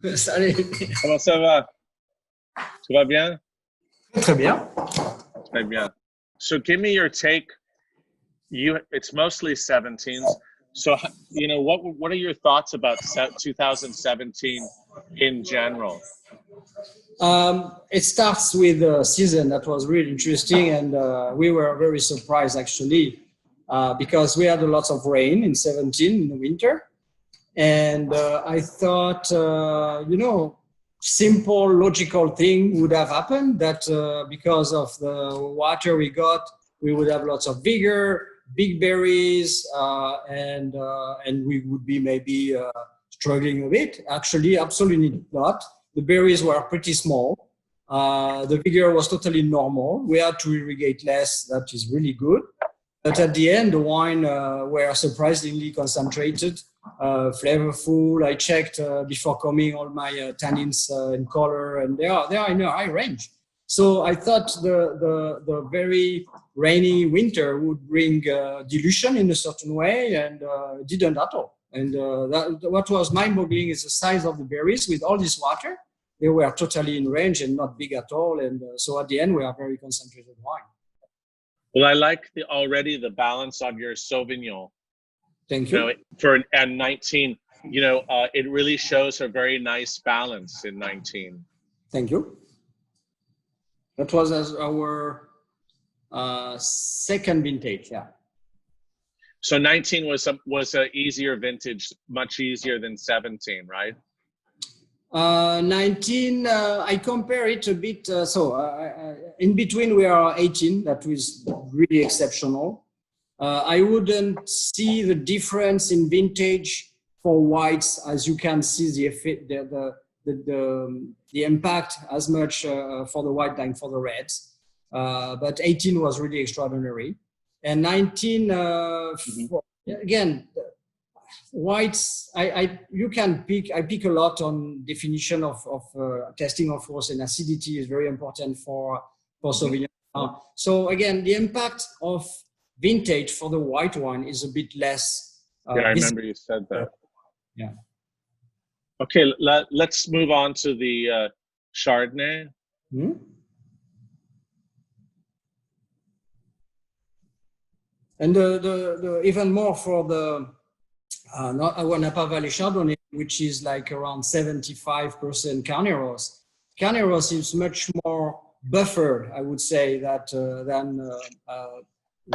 Salut. Comment ça va? Tout va bien? Très bien. Très bien. So give me your take. It's mostly 17s. So, what are your thoughts about 2017 in general? It starts with a season that was really interesting, and we were very surprised actually because we had a lot of rain in 17 in the winter. And I thought, simple, logical thing would have happened that because of the water we got, we would have lots of vigor, big berries, and we would be maybe struggling a bit. Actually, absolutely not. The berries were pretty small. The vigor was totally normal. We had to irrigate less. That is really good. But at the end, the wine were surprisingly concentrated, flavorful. I checked before coming all my tannins and color, and they are in a high range. So I thought the very rainy winter would bring dilution in a certain way, and it didn't at all. And what was mind-boggling is the size of the berries with all this water. They were totally in range and not big at all. And so at the end, we are very concentrated wine. Well, I like already the balance of your Sauvignon. Thank you. For 19, it really shows a very nice balance in 19. Thank you. That was our second vintage, yeah. So 19 was a easier vintage, much easier than 17, right? 19, I compare it a bit. In between, we are 18. That was really exceptional. I wouldn't see the difference in vintage for whites, as you can see the impact as much for the white than for the reds. But 18 was really extraordinary. And 19, again, whites, I pick a lot on definition of testing, of course, and acidity is very important for Sauvignon. So again, the impact of vintage for the white wine is a bit less. I remember you said that. Yeah. Okay, let's move on to the Chardonnay. Hmm? And the even more for the not our Napa Valley Chardonnay, which is like around 75% Carneros. Carneros is much more buffered, I would say, than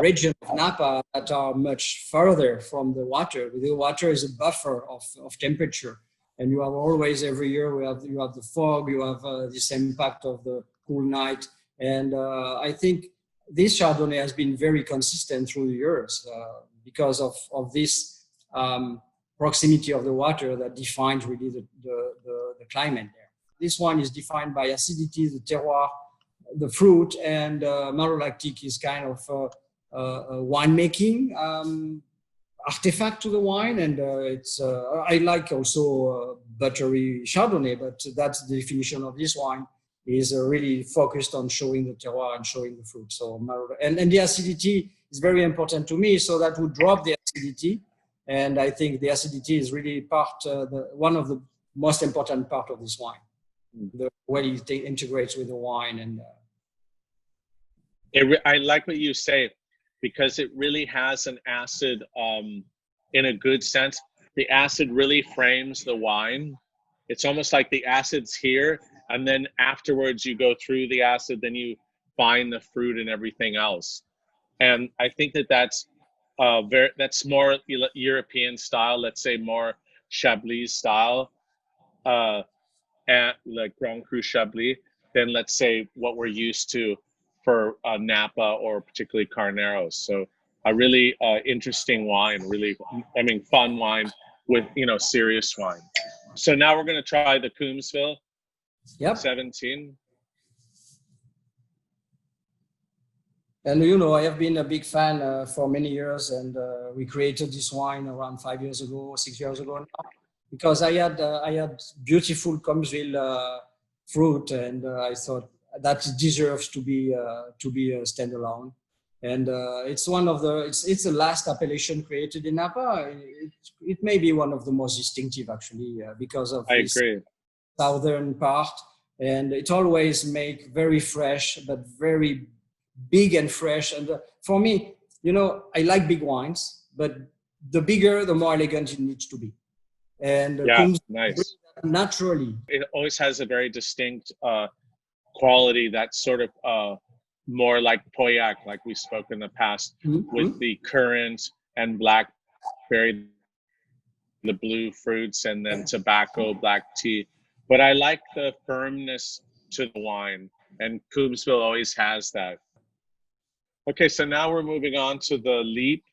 region of Napa that are much further from the water. The water is a buffer of temperature, and you have always every year you have the fog, you have this impact of the cool night, and I think this Chardonnay has been very consistent through the years because of this proximity of the water that defines really the climate there. This one is defined by acidity, the terroir, the fruit, and malolactic is kind of a winemaking artifact to the wine, and I like also buttery Chardonnay, but that's the definition of this wine. Is really focused on showing the terroir and showing the fruit. So, and the acidity is very important to me. So that would drop the acidity. And I think the acidity is really one of the most important part of this wine. The way it integrates with the wine. And I like what you say, because it really has an acid in a good sense. The acid really frames the wine. It's almost like the acid's here, and then afterwards you go through the acid, then you find the fruit and everything else. And I think that's more European style, let's say more Chablis style, like Grand Cru Chablis, than let's say what we're used to for Napa or particularly Carneros. So a really interesting wine, fun wine with, serious wine. So now we're going to try the Coombsville. Yep. 17. And I have been a big fan for many years, and we created this wine around 6 years ago now, because I had beautiful Coombsville fruit, and I thought that deserves to be a standalone. And it's the last appellation created in Napa. It may be one of the most distinctive, actually, because of I agree. southern part, and it always make very fresh, but very big and fresh. And for me, you know, I like big wines, but the bigger, the more elegant it needs to be. And nice. Naturally. It always has a very distinct quality that's sort of more like Pauillac, like we spoke in the past, with the currant and blackberry, the blue fruits, and then tobacco, black tea. But I like the firmness to the wine, and Coombsville always has that. Okay, so now we're moving on to the Leap.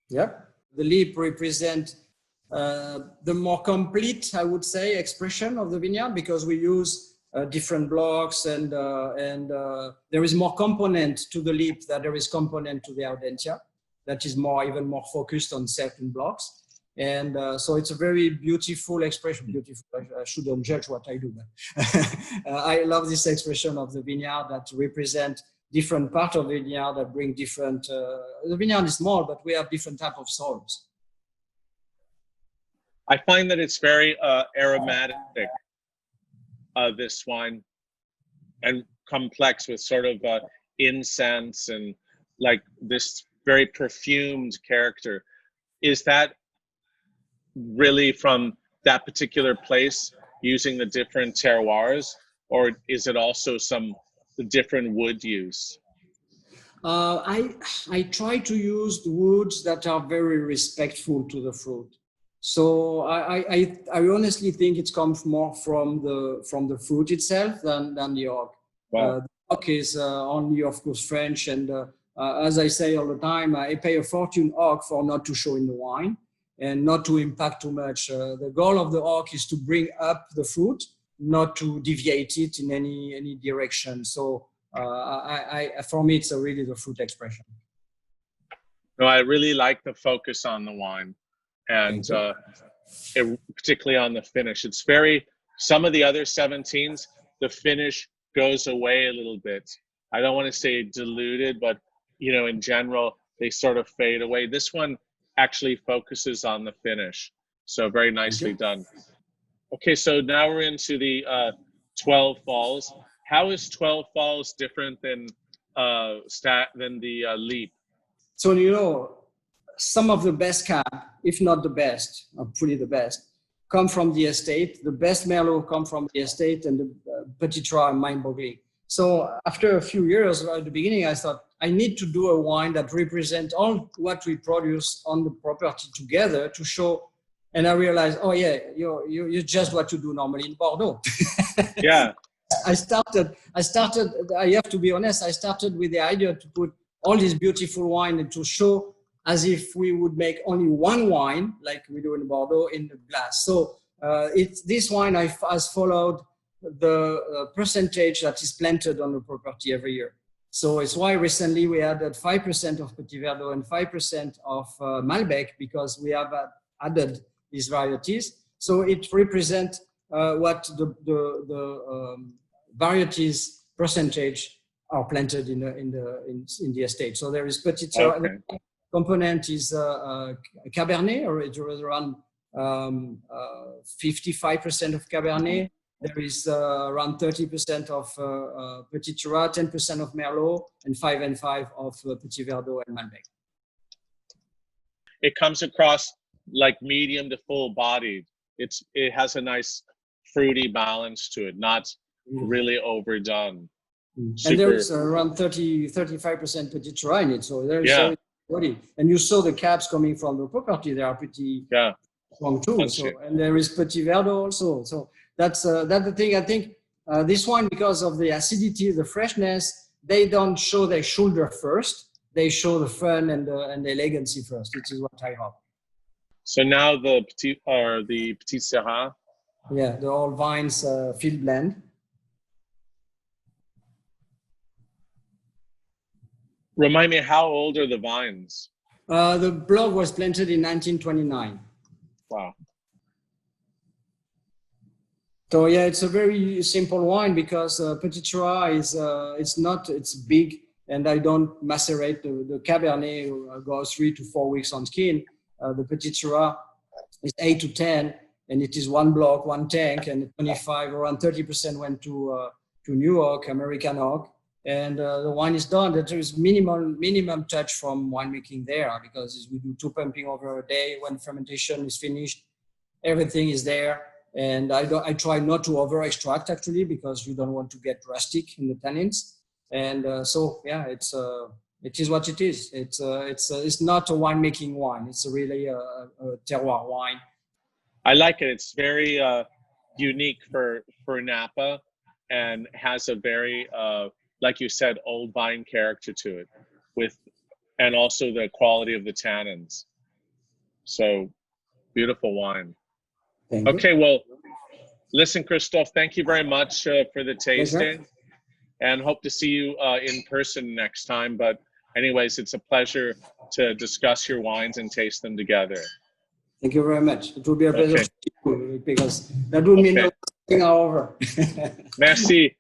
Yep. The Leap represent the more complete, I would say, expression of the vineyard, because we use different blocks and there is more component to the Leap than there is component to the Audentia. That is even more focused on certain blocks. And so it's a very beautiful expression. Beautiful. I shouldn't judge what I do, but I love this expression of the vineyard that represent different part of the vineyard that bring different. The vineyard is small, but we have different type of soils. I find that it's very aromatic, this wine, and complex with sort of incense and like this very perfumed character. Is that really from that particular place using the different terroirs, or is it also some different wood use? I try to use woods that are very respectful to the fruit. So I honestly think it comes more from the fruit itself than the oak. Wow. The oak is only, of course, French, and as I say all the time, I pay a fortune oak for not to show in the wine and not to impact too much. The goal of the oak is to bring up the fruit, not to deviate it in any direction. So for me, it's really the fruit expression. No, I really like the focus on the wine, and particularly on the finish. It's some of the other 17s, the finish goes away a little bit. I don't want to say diluted, but you know, in general, they sort of fade away. This one actually focuses on the finish. So very nicely done. Okay, so now we're into the 12 Falls. How is 12 Falls different than the Leap? So, you know, some of the best cab, if not the best, hopefully the best, come from the estate. The best Merlot come from the estate, and the Petite are mind-boggling. So after a few years, at the beginning, I thought I need to do a wine that represents all what we produce on the property together to show. And I realized, oh yeah, you're just what you do normally in Bordeaux. Yeah. I started, I have to be honest, I started with the idea to put all this beautiful wine and to show as if we would make only one wine, like we do in Bordeaux, in the glass. So this wine has followed the percentage that is planted on the property every year. So it's why recently we added 5% of Petit Verdot and 5% of Malbec, because we have added these varieties. So it represents what the varieties percentage are planted in the estate. So there is Petite. Okay. The component is Cabernet, or it was around 55% of Cabernet. There is around 30% of Petite, 10% of Merlot, and 5 and 5 of Petit Verdot and Malbec. It comes across like medium to full bodied. It has a nice fruity balance to it, not really overdone. And there's around 35% Petit Sirah in it, so there's body. And you saw the caps coming from the property; they are pretty strong too. So, and there is Petit Verdot also. So that's the thing. I think this wine, because of the acidity, the freshness, they don't show their shoulder first. They show the fun and the elegancy first, which is what I hope. So now the Petite Sirah. Yeah, the all vines field blend. Remind me, how old are the vines? The Blanc was planted in 1929. Wow. So yeah, it's a very simple wine because Petit Sirah it's big, and I don't macerate the Cabernet goes 3 to 4 weeks on skin. The Petit Sirah is 8 to 10, and it is one block, one tank, and 25 around 30% went to New Oak, American oak, and the wine is done. There is minimum touch from winemaking there, because we do 2 pumping over a day. When fermentation is finished, everything is there. And I try not to over extract, actually, because you don't want to get rustic in the tannins. And so yeah, it is what it is. It's not a winemaking wine. It's really a terroir wine. I like it. It's very unique for Napa, and has a very like you said, old vine character to it, and also the quality of the tannins. So beautiful wine. Thank you. Okay, well, listen, Christophe, thank you very much for the tasting, and hope to see you in person next time. But anyways, it's a pleasure to discuss your wines and taste them together. Thank you very much. It will be a pleasure to you, because that would mean the thing over. Merci.